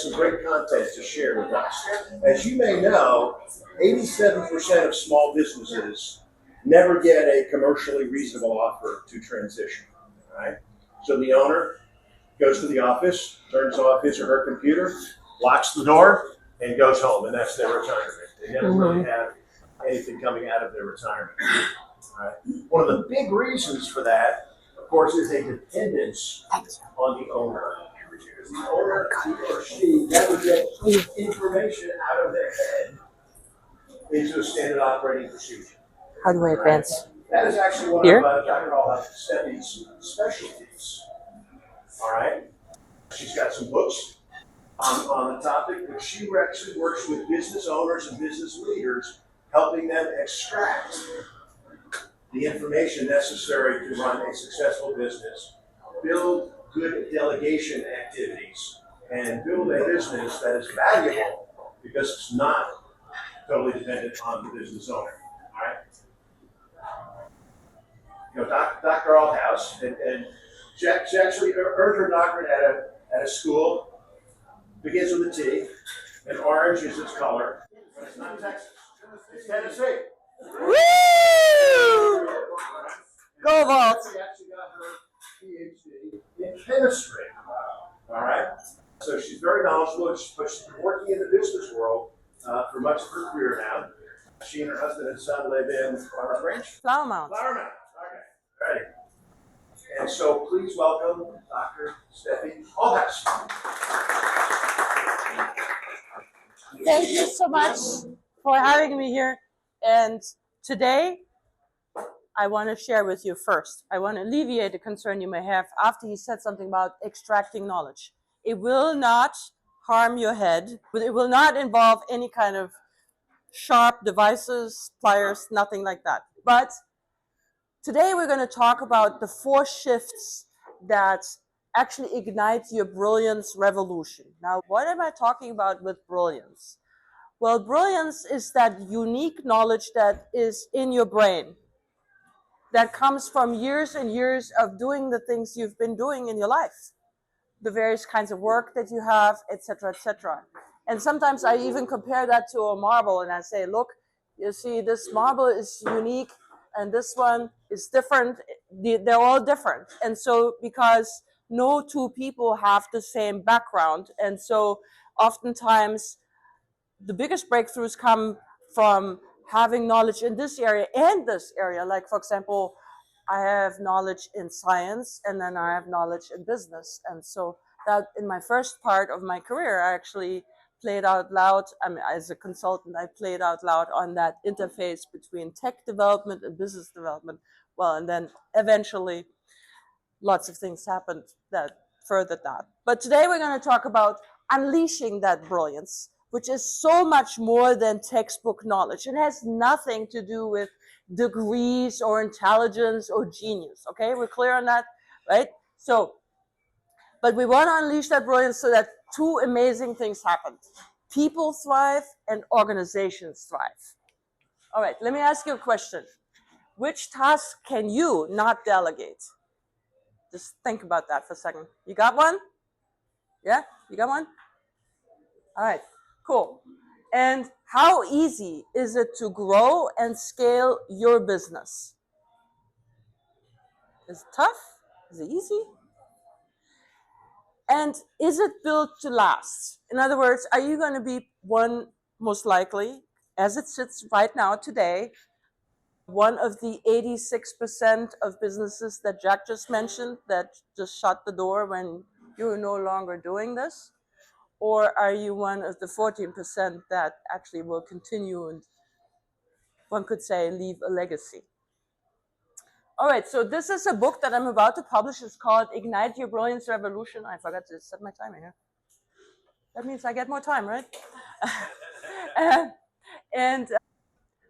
some great content to share with us. As you may know, 87% of small businesses never get a commercially reasonable offer to transition. Right? So the owner goes to the office, turns off his or her computer, locks the door, and goes home, and that's their retirement. They never really have anything coming out of their retirement. Right? One of the big reasons for that, of course, is a dependence on the owner. The owner, he or she, never gets information out of their head into a standard operating procedure. How do I advance? That is actually one Here? of Dr. Althouse's Stephie's specialties. All right? She's got some books on the topic, but she actually works with business owners and business leaders, helping them extract the information necessary to run a successful business, build good delegation activities, and build a business that is valuable because it's not totally dependent on the business owner. All right? You know, Dr. Althouse, and she actually earned her doctorate at a school, begins with a T, and orange is its color, but it's not Texas, it's Tennessee. Woo! Go Vault! She actually got her PhD in chemistry. All right? So she's very knowledgeable, but she's been working in the business world for much of her career now. She and her husband and son live in Farmers Branch? Flower Mound. Flower Mound. Okay. Ready. And so please welcome Dr. Stephie Althouse. Thank you so much for having me here. And today, I want to share with you first. I want to alleviate the concern you may have after he said something about extracting knowledge. It will not harm your head, but it will not involve any kind of sharp devices, pliers, nothing like that. But today we're going to talk about the 4 shifts that actually ignite your brilliance revolution. Now, what am I talking about with brilliance? Well, brilliance is that unique knowledge that is in your brain, that comes from years and years of doing the things you've been doing in your life, the various kinds of work that you have, etc., etc. And sometimes I even compare that to a marble, and I say, look, you see, this marble is unique, and this one is different. They're all different. And so, because no 2 people have the same background, and so oftentimes the biggest breakthroughs come from having knowledge in this area and this area. Like, for example, I have knowledge in science, and then I have knowledge in business. And so that in my first part of my career, I actually played out loud. I mean, as a consultant, I played out loud on that interface between tech development and business development. Well, and then eventually lots of things happened that furthered that. But today we're going to talk about unleashing that brilliance, which is so much more than textbook knowledge. It has nothing to do with degrees or intelligence or genius. Okay, we're clear on that, right? So, but we want to unleash that brilliance so that 2 amazing things happen. People thrive and organizations thrive. All right, let me ask you a question. Which task can you not delegate? Just think about that for a second. You got one? Yeah, you got one? All right, cool. And how easy is it to grow and scale your business? Is it tough? Is it easy? And is it built to last? In other words, are you going to be one, most likely, as it sits right now today, one of the 86% of businesses that Jack just mentioned that just shut the door when you're no longer doing this? Or are you one of the 14% that actually will continue and, one could say, leave a legacy? All right, so this is a book that I'm about to publish. It's called Ignite Your Brilliance Revolution. I forgot to set my timer here. That means I get more time, right?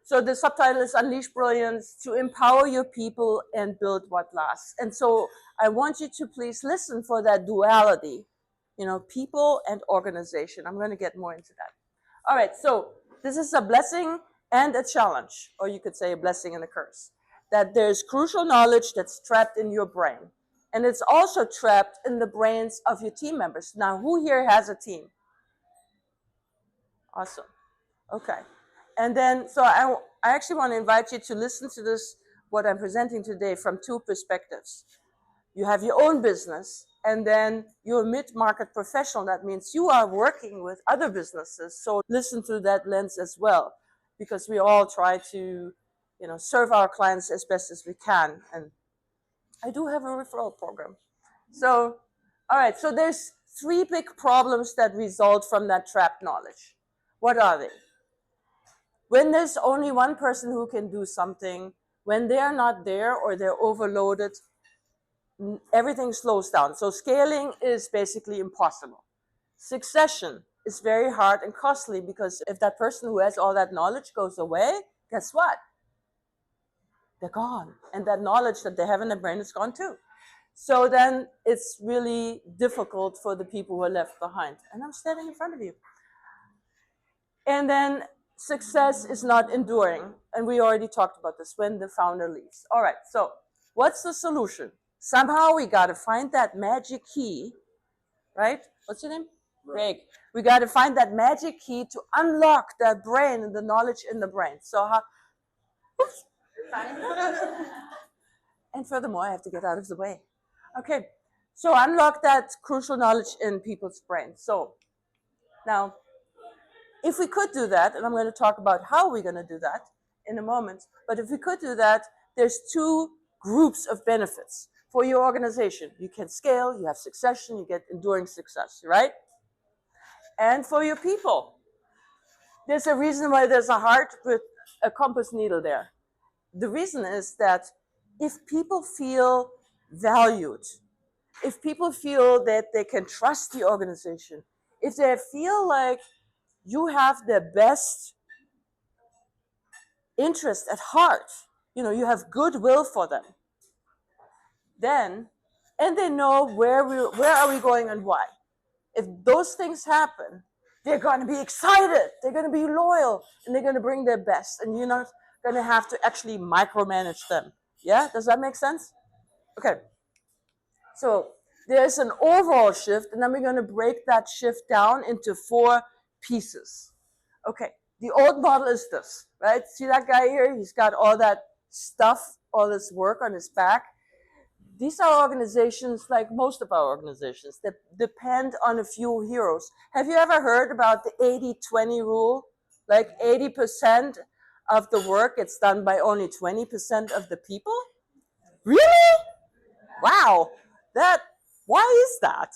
So the subtitle is Unleash Brilliance to Empower Your People and Build What Lasts. And so I want you to please listen for that duality, people and organization. I'm going to get more into that. All right, so this is a blessing and a challenge, or you could say a blessing and a curse. That there's crucial knowledge that's trapped in your brain. And it's also trapped in the brains of your team members. Now, who here has a team? Awesome. Okay. And then, so I actually want to invite you to listen to this, what I'm presenting today, from two perspectives. You have your own business, and then you're a mid-market professional. That means you are working with other businesses. So listen through that lens as well, because we all try to, serve our clients as best as we can. And I do have a referral program. So, all right. So there's three big problems that result from that trapped knowledge. What are they? When there's only one person who can do something, when they're not there or they're overloaded, everything slows down. So scaling is basically impossible. Succession is very hard and costly, because if that person who has all that knowledge goes away, guess what? They're gone. And that knowledge that they have in their brain is gone too. So then it's really difficult for the people who are left behind. And I'm standing in front of you. And then success is not enduring. And we already talked about this, when the founder leaves. All right, so what's the solution? Somehow we got to find that magic key, right? What's your name? Greg. We got to find that magic key to unlock that brain and the knowledge in the brain. So how? Oops. And furthermore, I have to get out of the way. Okay, so unlock that crucial knowledge in people's brains. So now, if we could do that, and I'm going to talk about how we're going to do that in a moment, but if we could do that, there's two groups of benefits for your organization. You can scale, you have succession, you get enduring success, right? And for your people, there's a reason why there's a heart with a compass needle there. The reason is that if people feel valued, if people feel that they can trust the organization, if they feel like you have their best interest at heart, you have goodwill for them, then, and they know where are we going and why. If those things happen, they're going to be excited, they're going to be loyal, and they're going to bring their best, and you're not going to have to actually micromanage them. Yeah, does that make sense? Okay, so there's an overall shift, and then we're going to break that shift down into 4 pieces. Okay, the old model is this, right? See that guy here? He's got all that stuff, all this work on his back. These are organizations, like most of our organizations, that depend on a few heroes. Have you ever heard about the 80-20 rule? Like 80% of the work gets done by only 20% of the people? Really? Wow. Why is that?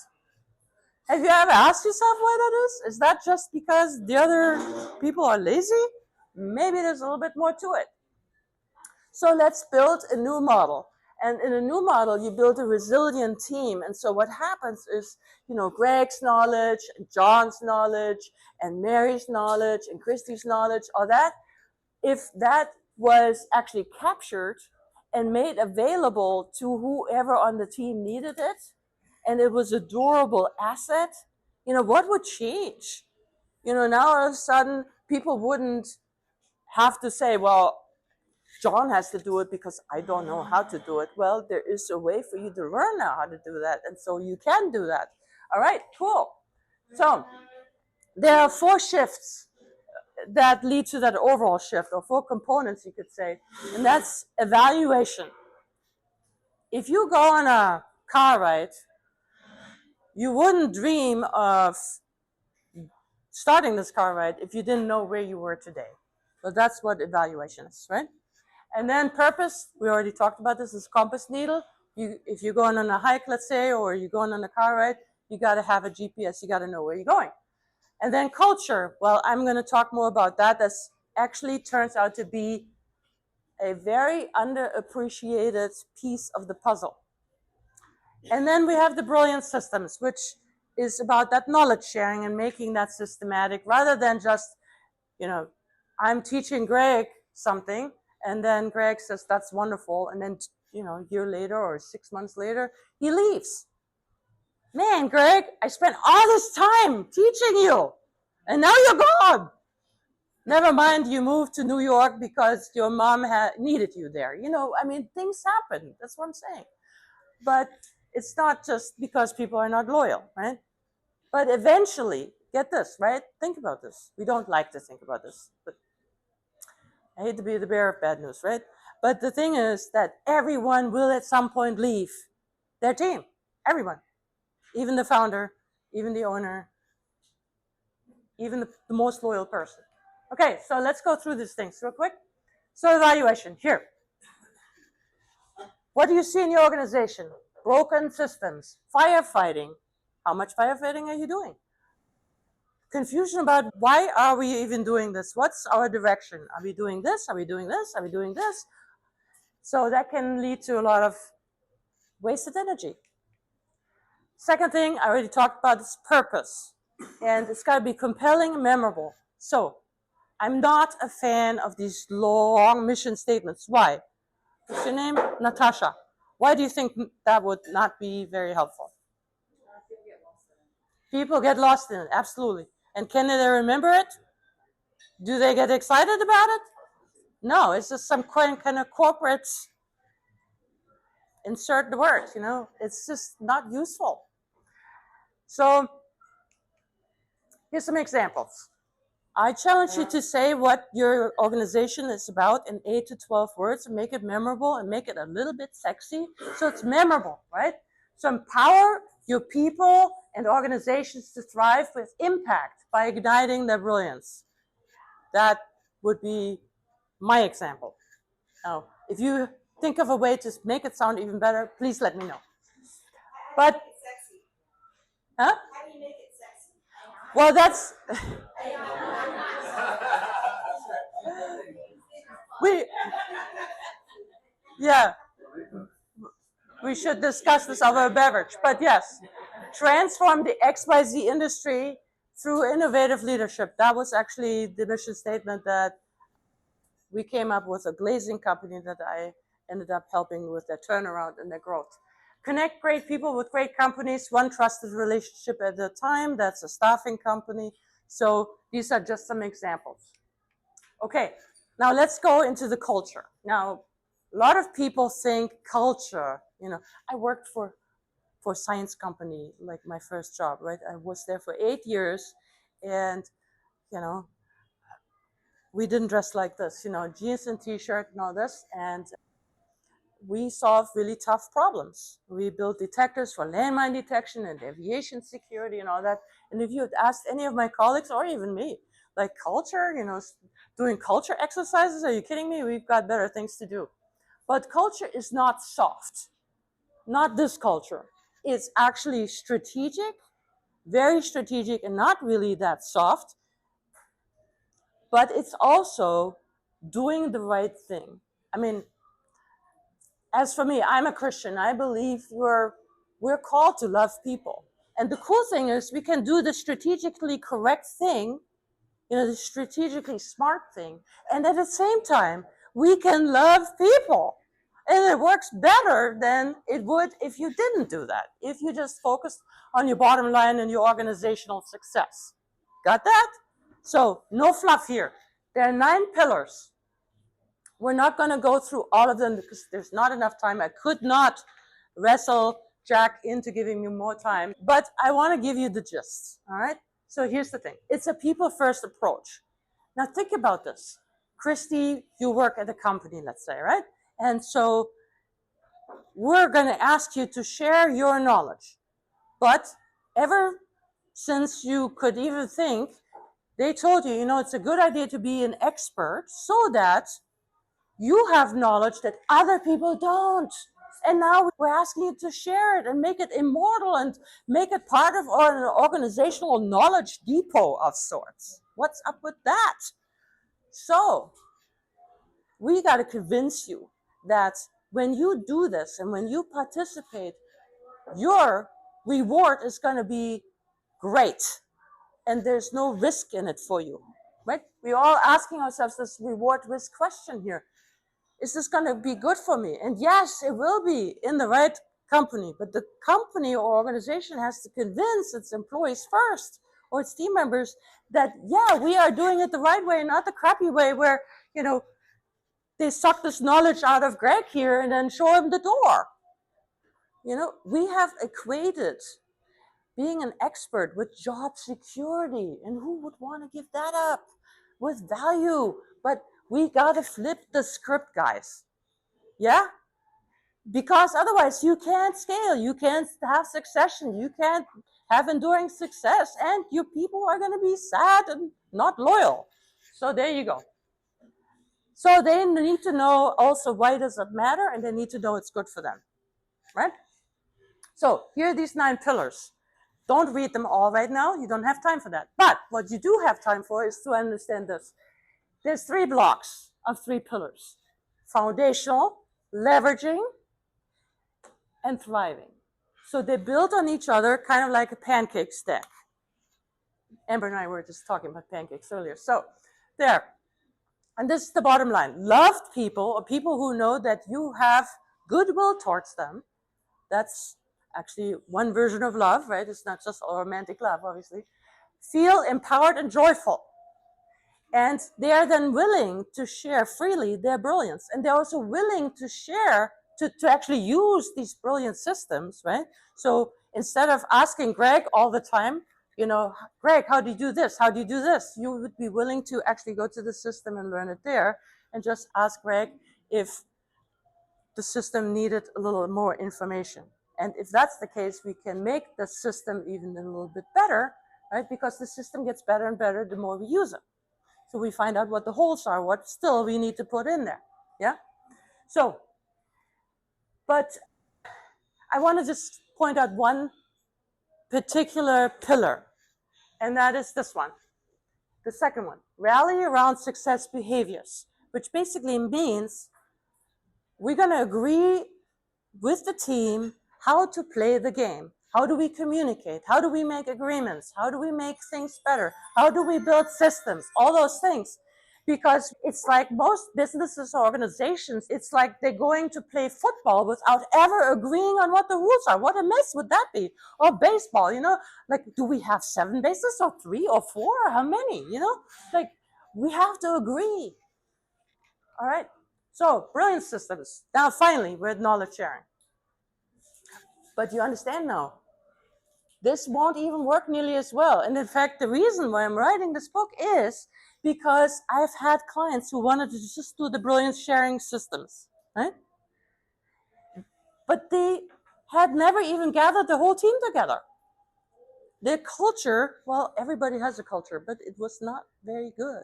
Have you ever asked yourself why that is? Is that just because the other people are lazy? Maybe there's a little bit more to it. So let's build a new model. And in a new model, you build a resilient team. And so what happens is, Greg's knowledge, and John's knowledge, and Mary's knowledge, and Christy's knowledge, all that, if that was actually captured and made available to whoever on the team needed it, and it was a durable asset, what would change? Now all of a sudden, people wouldn't have to say, well, John has to do it because I don't know how to do it. Well, there is a way for you to learn now how to do that. And so you can do that. All right, cool. So there are 4 shifts that lead to that overall shift, or 4 components, you could say. And that's evaluation. If you go on a car ride, you wouldn't dream of starting this car ride if you didn't know where you were today. Well, that's what evaluation is, right? And then purpose, we already talked about this, is compass needle. If you're going on a hike, let's say, or you're going on a car ride, you got to have a GPS, you got to know where you're going. And then culture, well, I'm going to talk more about that. That's actually turns out to be a very underappreciated piece of the puzzle. And then we have the brilliance systems, which is about that knowledge sharing and making that systematic, rather than just, I'm teaching Greg something, and then Greg says, that's wonderful. And then, a year later or 6 months later, he leaves. Man, Greg, I spent all this time teaching you, and now you're gone. Never mind, you moved to New York because your mom needed you there. Things happen. That's what I'm saying. But it's not just because people are not loyal, right? But eventually, get this, right? Think about this. We don't like to think about this, but I hate to be the bearer of bad news, right? But the thing is that everyone will at some point leave their team. Everyone. Even the founder, even the owner, even the most loyal person. Okay, so let's go through these things real quick. So evaluation, here. What do you see in your organization? Broken systems, firefighting. How much firefighting are you doing? Confusion about why are we even doing this? What's our direction? Are we doing this? Are we doing this? Are we doing this? So that can lead to a lot of wasted energy. Second thing I already talked about is purpose. And it's got to be compelling and memorable. So I'm not a fan of these long mission statements. Why? What's your name? Natasha. Why do you think that would not be very helpful? People get lost in it, absolutely. And can they remember it? Do they get excited about it? No, it's just some kind of corporate insert the word, it's just not useful. So here's some examples. I challenge you to say what your organization is about in 8 to 12 words and make it memorable and make it a little bit sexy so it's memorable, right? So empower your people and organizations to thrive with impact by igniting their brilliance. That would be my example. Now, if you think of a way to make it sound even better, please let me know. But, huh? How do you make it sexy? Well, that's yeah. We should discuss this over a beverage. But yes, transform the XYZ industry through innovative leadership. That was actually the mission statement that we came up with, a glazing company that I ended up helping with their turnaround and their growth. Connect great people with great companies, one trusted relationship at a time. That's a staffing company. So these are just some examples. Okay, now let's go into the culture. Now, a lot of people think culture, I worked for a science company, like my first job, right? I was there for 8 years, and, we didn't dress like this, jeans and t-shirt and all this, and we solved really tough problems. We built detectors for landmine detection and aviation security and all that. And if you had asked any of my colleagues or even me, like culture, doing culture exercises, are you kidding me? We've got better things to do. But culture is not soft. Not this culture. It's actually strategic, very strategic, and not really that soft. But it's also doing the right thing. I mean, as for me, I'm a Christian. I believe we're called to love people. And the cool thing is we can do the strategically correct thing, the strategically smart thing. And at the same time, we can love people. And it works better than it would if you didn't do that, if you just focused on your bottom line and your organizational success. Got that? So no fluff here. There are 9 pillars. We're not going to go through all of them because there's not enough time. I could not wrestle Jack into giving me more time, but I want to give you the gist, all right? So here's the thing. It's a people-first approach. Now think about this. Christy, you work at a company, let's say, right? And so we're going to ask you to share your knowledge. But ever since you could even think, they told you, it's a good idea to be an expert so that you have knowledge that other people don't. And now we're asking you to share it and make it immortal and make it part of an organizational knowledge depot of sorts. What's up with that? So we got to convince you that when you do this and when you participate, your reward is going to be great. And there's no risk in it for you, right? We're all asking ourselves this reward risk question here. Is this going to be good for me? And yes, it will be in the right company, but the company or organization has to convince its employees first or its team members that, yeah, we are doing it the right way, not the crappy way where, they suck this knowledge out of Greg here and then show him the door. We have equated being an expert with job security. And who would want to give that up? With value. But we got to flip the script, guys. Yeah? Because otherwise you can't scale, you can't have succession, you can't have enduring success, and your people are going to be sad and not loyal. So there you go. So they need to know also why does it matter, and they need to know it's good for them, right? So here are these 9 pillars. Don't read them all right now, you don't have time for that. But what you do have time for is to understand this. There's 3 blocks of 3 pillars: foundational, leveraging, and thriving. So they build on each other, kind of like a pancake stack. Amber and I were just talking about pancakes earlier. So there. And this is the bottom line. Loved people, or people who know that you have goodwill towards them. That's actually one version of love, right? It's not just a romantic love, obviously. Feel empowered and joyful. And they are then willing to share freely their brilliance. And they're also willing to share, to actually use these brilliant systems, right? So instead of asking Greg all the time, Greg, how do you do this? How do you do this? You would be willing to actually go to the system and learn it there, and just ask Greg if the system needed a little more information. And if that's the case, we can make the system even a little bit better, right? Because the system gets better and better the more we use it. So we find out what the holes are, what still we need to put in there. Yeah? So, but I want to just point out one particular pillar, and that is this one. The second one, rally around success behaviors, which basically means we're going to agree with the team how to play the game. How do we communicate? How do we make agreements? How do we make things better? How do we build systems? All those things. Because it's like most businesses or organizations, it's like they're going to play football without ever agreeing on what the rules are. What a mess would that be? Or baseball, like, do we have 7 bases or 3 or 4 or how many, Like, we have to agree. All right? So, brilliant systems. Now, finally, we're at knowledge sharing. But you understand now, this won't even work nearly as well. And in fact, the reason why I'm writing this book is because I've had clients who wanted to just do the brilliant sharing systems, right? But they had never even gathered the whole team together. Their culture, well, everybody has a culture, but it was not very good.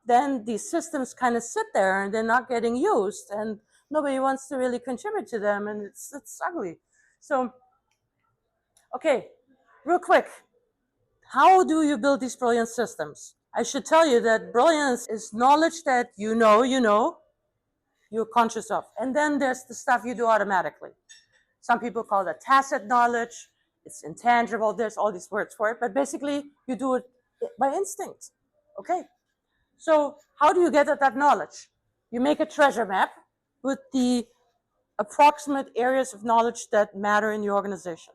Then these systems kind of sit there and they're not getting used, and nobody wants to really contribute to them, and it's ugly. So, okay, real quick, how do you build these brilliant systems? I should tell you that brilliance is knowledge that you know, you're conscious of. And then there's the stuff you do automatically. Some people call that tacit knowledge. It's intangible. There's all these words for it. But basically, you do it by instinct. Okay? So how do you get at that knowledge? You make a treasure map with the approximate areas of knowledge that matter in your organization.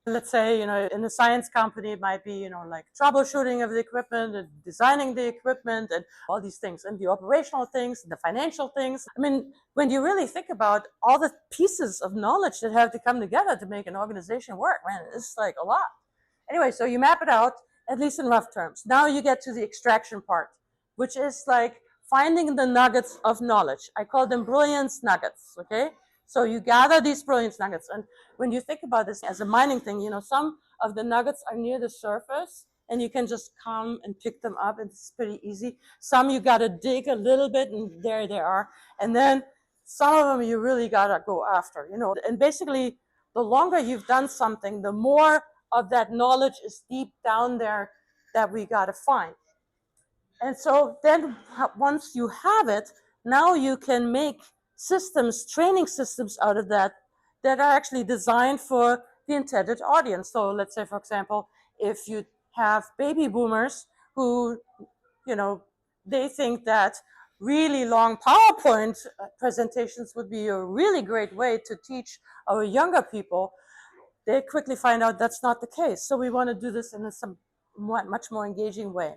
Let's say, in a science company, it might be, like troubleshooting of the equipment and designing the equipment and all these things, and the operational things, the financial things. I mean, when you really think about all the pieces of knowledge that have to come together to make an organization work, man, it's like a lot. Anyway, so you map it out, at least in rough terms. Now you get to the extraction part, which is like finding the nuggets of knowledge. I call them brilliance nuggets, okay? So you gather these brilliance nuggets. And when you think about this as a mining thing, some of the nuggets are near the surface and you can just come and pick them up. It's pretty easy. Some you got to dig a little bit and there they are. And then some of them you really got to go after, And basically, the longer you've done something, the more of that knowledge is deep down there that we got to find. And so then once you have it, now you can make systems, training systems out of that are actually designed for the intended audience. So let's say, for example, if you have baby boomers who, they think that really long PowerPoint presentations would be a really great way to teach our younger people, they quickly find out that's not the case. So we want to do this in a much more engaging way.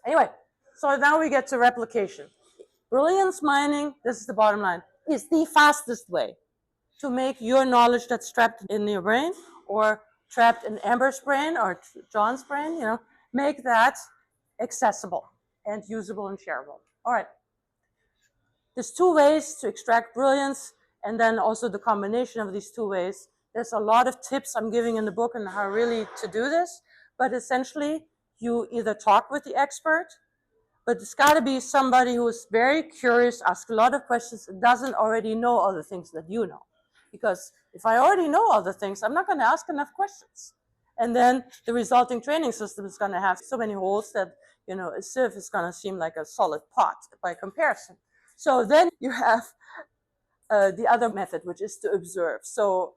Anyway, so now we get to replication. Brilliance mining, this is the bottom line, is the fastest way to make your knowledge that's trapped in your brain or trapped in Amber's brain or John's brain, make that accessible and usable and shareable. All right. There's two ways to extract brilliance, and then also the combination of these two ways. There's a lot of tips I'm giving in the book on how really to do this, but essentially you either talk with the expert, but it's got to be somebody who is very curious, asks a lot of questions, and doesn't already know all the things that you know. Because if I already know all the things, I'm not going to ask enough questions. And then the resulting training system is going to have so many holes that, a sieve is going to seem like a solid pot by comparison. So then you have the other method, which is to observe. So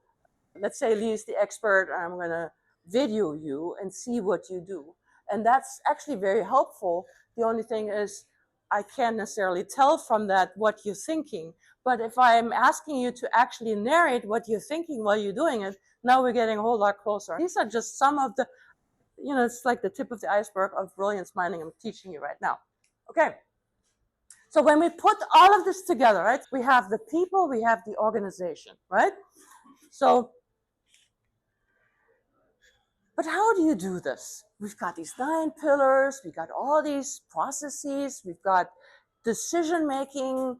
let's say Lee is the expert, and I'm going to video you and see what you do. And that's actually very helpful. The only thing is I can't necessarily tell from that what you're thinking. But if I'm asking you to actually narrate what you're thinking while you're doing it, now we're getting a whole lot closer. These are just some of the, it's like the tip of the iceberg of brilliance mining I'm teaching you right now. Okay. So when we put all of this together, right, we have the people, we have the organization, right? So, but how do you do this? We've got these 9 pillars, we've got all these processes, we've got decision-making,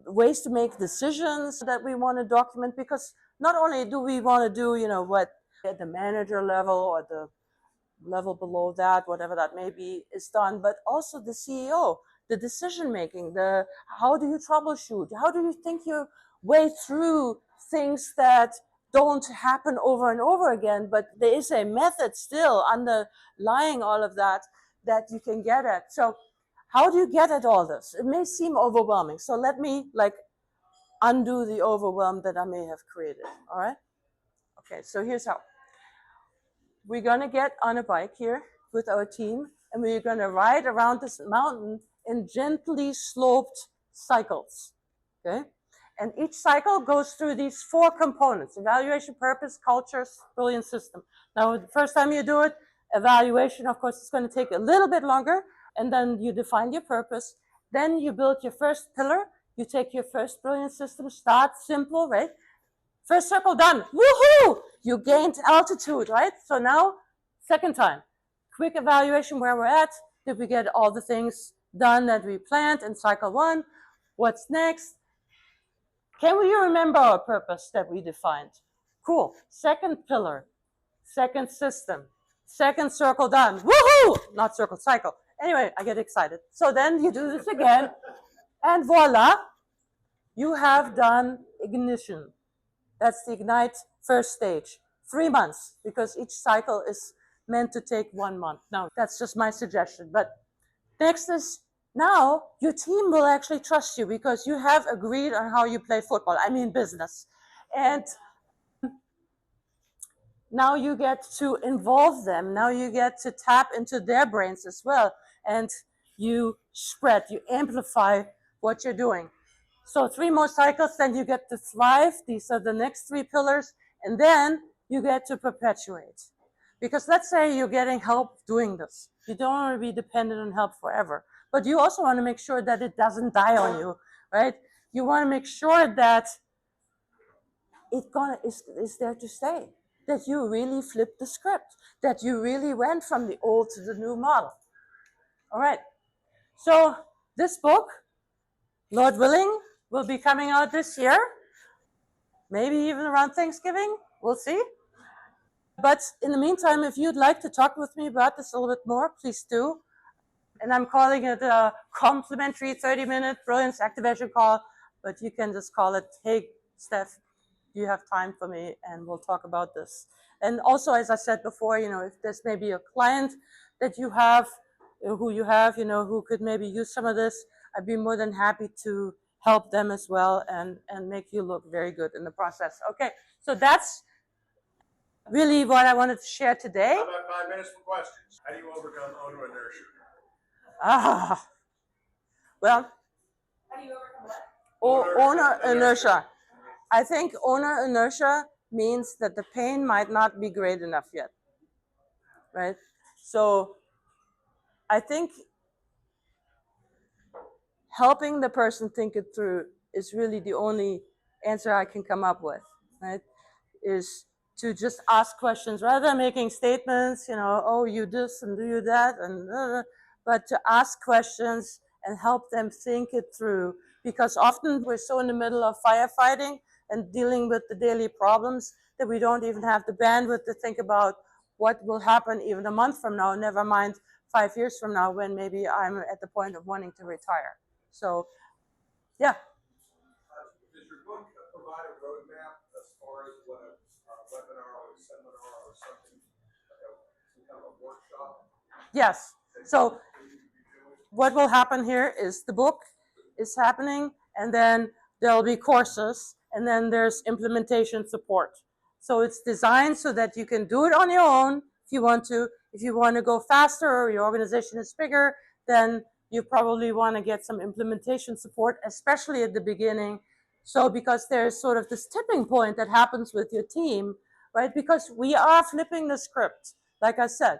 ways to make decisions that we want to document, because not only do we want to do, what at the manager level or the level below that, whatever that may be, is done, but also the CEO, the decision making, how do you troubleshoot? How do you think your way through things that don't happen over and over again, but there is a method still underlying all of that you can get at. So how do you get at all this? It may seem overwhelming. So let me undo the overwhelm that I may have created. All right? Okay, so here's how. We're going to get on a bike here with our team, and we're going to ride around this mountain in gently sloped cycles. Okay? And each cycle goes through these 4 components: evaluation, purpose, culture, brilliant system. Now, the first time you do it, evaluation, of course, is going to take a little bit longer, and then you define your purpose. Then you build your first pillar. You take your first brilliant system, start simple, right? First circle done. Woohoo! You gained altitude, right? So now, second time. Quick evaluation where we're at. Did we get all the things done that we planned in cycle 1? What's next? Can we remember our purpose that we defined? Cool. Second pillar. Second system. Second circle done. Woohoo! Not circle, cycle. Anyway, I get excited. So then you do this again. And voila, you have done ignition. That's the Ignite first stage. 3 months, because each cycle is meant to take 1 month. Now, that's just my suggestion. But next is, now your team will actually trust you because you have agreed on how you play football. I mean business. And now you get to involve them. Now you get to tap into their brains as well. And you spread, you amplify what you're doing. So 3 more cycles, then you get to thrive. These are the next 3 pillars. And then you get to perpetuate. Because let's say you're getting help doing this. You don't want to be dependent on help forever. But you also want to make sure that it doesn't die on you, right? You want to make sure that it is there to stay. That you really flipped the script. That you really went from the old to the new model. All right. So this book, Lord willing, will be coming out this year. Maybe even around Thanksgiving. We'll see. But in the meantime, if you'd like to talk with me about this a little bit more, please do. And I'm calling it a complimentary 30-minute brilliance activation call. But you can just call it, hey, Steph, do you have time for me? And we'll talk about this. And also, as I said before, if there's maybe a client that you have, who could maybe use some of this, I'd be more than happy to help them as well and make you look very good in the process. Okay, so that's really what I wanted to share today. How about 5 minutes for questions? How do you overcome owner inertia? Well, How do you overcome what? owner inertia. I think owner inertia means that the pain might not be great enough yet, right? So I think helping the person think it through is really the only answer I can come up with. right? Is to just ask questions rather than making statements, oh, you this and do you that, and but to ask questions and help them think it through. Because often we're so in the middle of firefighting and dealing with the daily problems that we don't even have the bandwidth to think about what will happen even a month from now, never mind 5 years from now when maybe I'm at the point of wanting to retire. So, yeah. Does your book provide a roadmap as far as what a webinar or a seminar or something, some kind of a workshop? Yes. So what will happen here is the book is happening, and then there'll be courses, and then there's implementation support. So it's designed so that you can do it on your own if you want to. If you want to go faster or your organization is bigger, then you probably want to get some implementation support, especially at the beginning. So because there's sort of this tipping point that happens with your team, right? Because we are flipping the script, like I said.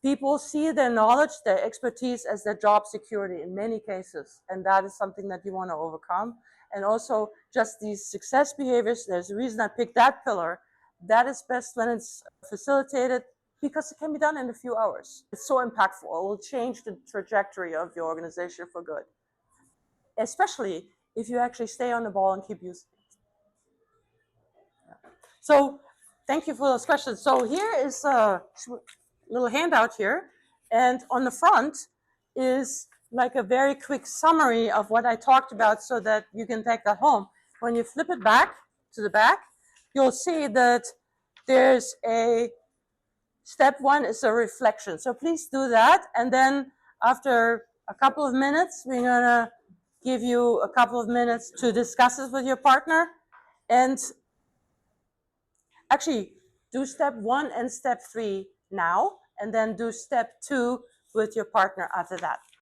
People see their knowledge, their expertise as their job security in many cases, and that is something that you want to overcome. And also just these success behaviors, there's a reason I picked that pillar. That is best when it's facilitated because it can be done in a few hours. It's so impactful. It will change the trajectory of your organization for good, especially if you actually stay on the ball and keep using it. So thank you for those questions. So here is a little handout here. And on the front is like a very quick summary of what I talked about so that you can take that home. When you flip it back to the back, you'll see that there's a step one is a reflection. So please do that. And then after a couple of minutes, we're going to give you a couple of minutes to discuss it with your partner. And actually, do step one and step three now, and then do step two with your partner after that.